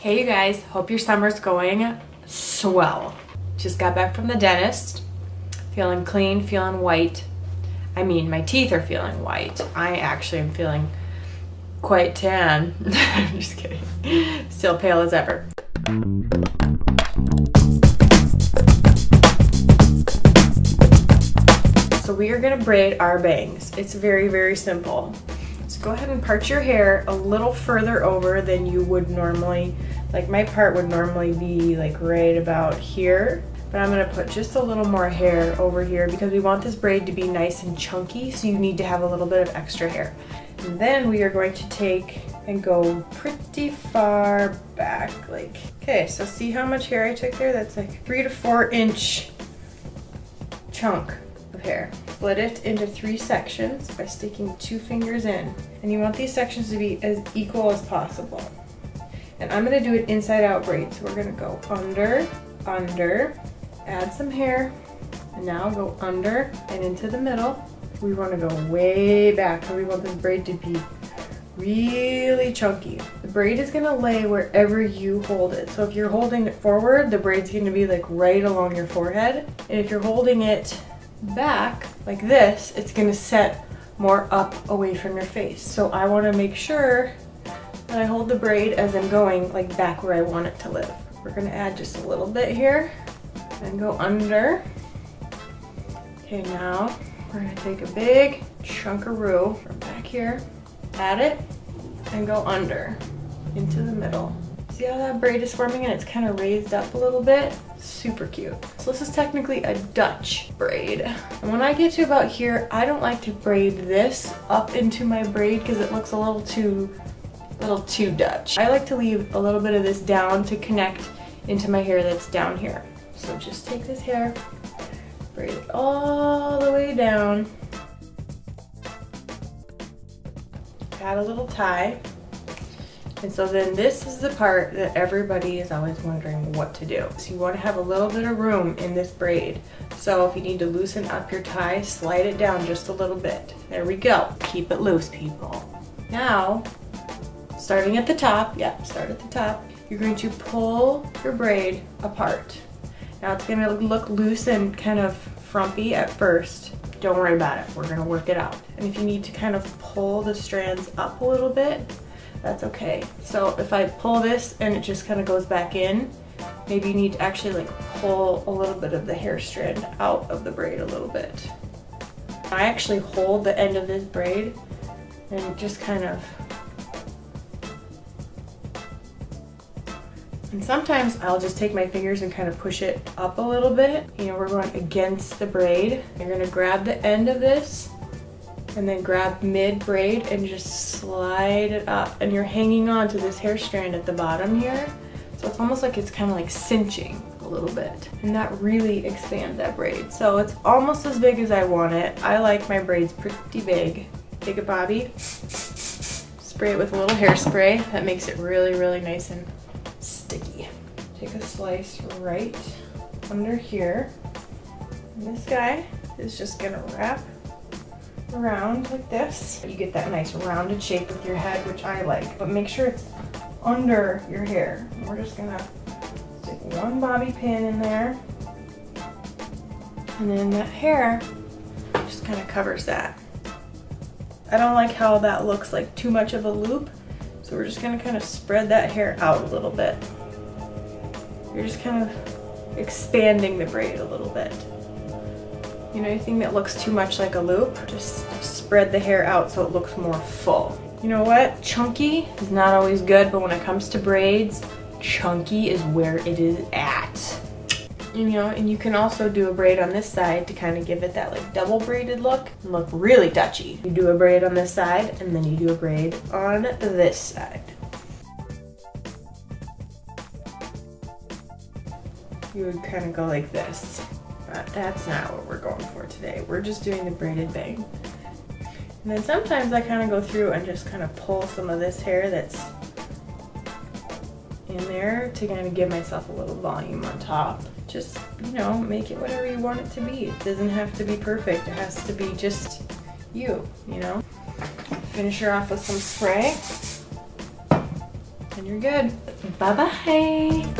Hey you guys, hope your summer's going swell. Just got back from the dentist, feeling clean, feeling white. I mean, my teeth are feeling white. I actually am feeling quite tan. I'm just kidding. Still pale as ever. So we are gonna braid our bangs. It's very, very simple. So go ahead and part your hair a little further over than you would normally. Like my part would normally be like right about here, but I'm gonna put just a little more hair over here because we want this braid to be nice and chunky, so you need to have a little bit of extra hair. And then we are going to take and go pretty far back, like, okay, so see how much hair I took there? That's like 3 to 4 inch chunk of hair. Split it into 3 sections by sticking 2 fingers in. And you want these sections to be as equal as possible. And I'm gonna do it inside out braid. So we're gonna go under, under, add some hair, and now go under and into the middle. We wanna go way back, so we want this braid to be really chunky. The braid is gonna lay wherever you hold it. So if you're holding it forward, the braid's gonna be like right along your forehead. And if you're holding it back, like this, it's gonna set more up away from your face. So I wanna make sure that I hold the braid as I'm going like back where I want it to live. We're gonna add just a little bit here and go under. Okay, now we're gonna take a big chunkaroo from back here, add it, and go under into the middle. See how that braid is forming and it's kind of raised up a little bit? Super cute. So this is technically a Dutch braid. And when I get to about here, I don't like to braid this up into my braid because it looks a little too Dutch. I like to leave a little bit of this down to connect into my hair that's down here. So just take this hair, braid it all the way down, add a little tie, and so then this is the part that everybody is always wondering what to do. So you want to have a little bit of room in this braid. So if you need to loosen up your tie, slide it down just a little bit. There we go. Keep it loose, people. Now, starting at the top, start at the top, you're going to pull your braid apart. Now it's gonna look loose and kind of frumpy at first. Don't worry about it, we're gonna work it out. And if you need to kind of pull the strands up a little bit, that's okay. So if I pull this and it just kind of goes back in, maybe you need to actually like pull a little bit of the hair strand out of the braid a little bit. I actually hold the end of this braid and just kind of, and sometimes I'll just take my fingers and kind of push it up a little bit. You know, we're going against the braid. You're gonna grab the end of this and then grab mid braid and just slide it up. And you're hanging on to this hair strand at the bottom here. So it's almost like it's kind of like cinching a little bit. And that really expands that braid. So it's almost as big as I want it. I like my braids pretty big. Take a bobby, spray it with a little hairspray. That makes it really, really nice and sticky. Take a slice right under here. And this guy is just gonna wrap around like this. You get that nice rounded shape with your head, which I like, but make sure it's under your hair. And we're just gonna stick one bobby pin in there, and then that hair just kind of covers that. I don't like how that looks like too much of a loop, so we're just gonna kind of spread that hair out a little bit. You're just kind of expanding the braid a little bit. You know, anything that looks too much like a loop, just spread the hair out so it looks more full. You know what? Chunky is not always good, but when it comes to braids, chunky is where it is at. You know, and you can also do a braid on this side to kind of give it that like double braided look and look really Dutchy. You do a braid on this side and then you do a braid on this side. You would kind of go like this. But that's not what we're going for today. We're just doing the braided bang. And then sometimes I kind of go through and just kind of pull some of this hair that's in there to kind of give myself a little volume on top. Just, you know, make it whatever you want it to be. It doesn't have to be perfect. It has to be just you know? Finish her off with some spray. and you're good. Bye-bye.